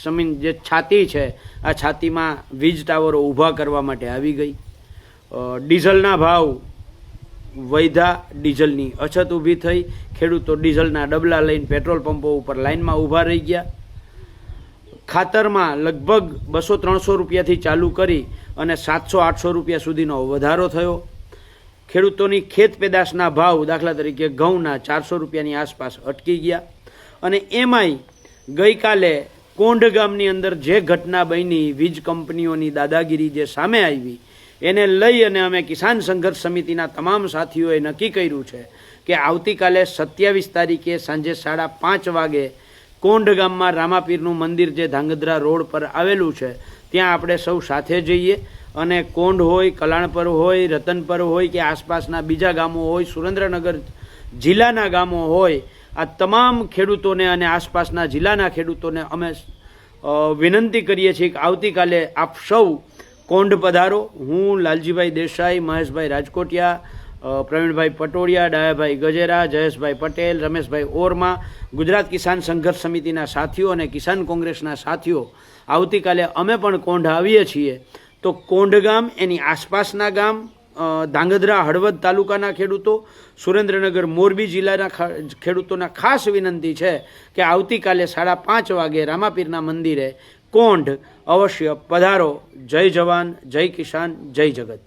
જમીન જે છાતી છે આ છાતીમાં વીજ ટાવરો ઊભા કરવા માટે આવી ગઈ। ડીઝલના ભાવ વધ્યા, ડીઝલની અછત ઊભી થઈ, ખેડૂતો ડીઝલના ડબલા લઈને પેટ્રોલ પંપો ઉપર લાઇનમાં ઊભા રહી ગયા। ખાતરમાં લગભગ 200-300 રૂપિયાથી ચાલુ કરી અને 700-800 રૂપિયા સુધીનો વધારો થયો। ખેડૂતોની ખેત પેદાશના ભાવ દાખલા તરીકે ઘઉંના 400 રૂપિયાની આસપાસ અટકી ગયા। અને એમાંય ગઈકાલે કોંઢ ગામની અંદર જે ઘટના બની, વીજ કંપનીઓની દાદાગીરી જે સામે આવી, એને લઈ અને અમે કિસાન સંઘર્ષ સમિતિના તમામ સાથીઓએ નક્કી કર્યું છે કે આવતીકાલે 27 તારીખે સાંજે 5:30 વાગે કોંઢ ગામમાં રામાપીરનું મંદિર જે ધાંગધ્રા રોડ પર આવેલું છે ત્યાં આપણે સૌ સાથે જઈએ અને કોંઢ હોય, કલાણપર હોય, રતનપર હોય કે આસપાસના બીજા ગામો હોય, સુરેન્દ્રનગર જિલ્લાના ગામો હોય, આ તમામ ખેડૂતોને અને આસપાસના જિલ્લાના ખેડૂતોને અમે વિનંતી કરીએ છીએ કે આવતીકાલે આપ સૌ કોંઢ પધારો। હું લાલજીભાઈ દેસાઈ, મહેશભાઈ રાજકોટિયા, પ્રવીણભાઈ પટોડિયા, ડાયાભાઈ ગજેરા, જયેશભાઈ પટેલ, રમેશભાઈ ઓરમા, ગુજરાત કિસાન સંઘર્ષ સમિતિના સાથીઓ અને કિસાન કોંગ્રેસના સાથીઓ આવતીકાલે અમે પણ કોંઢ આવીએ છીએ। તો કોંઢ ગામ, એની આસપાસના ગામ, ધાંગધ્રા હળવદ તાલુકાના ખેડૂતો, સુરેન્દ્રનગર મોરબી જિલ્લાના ખેડૂતોના ખાસ વિનંતી છે કે આવતીકાલે 5:30 વાગે રામાપીરના મંદિરે કોંઢ અવશ્ય પધારો। જય જવાન, જય કિસાન, જય જગત।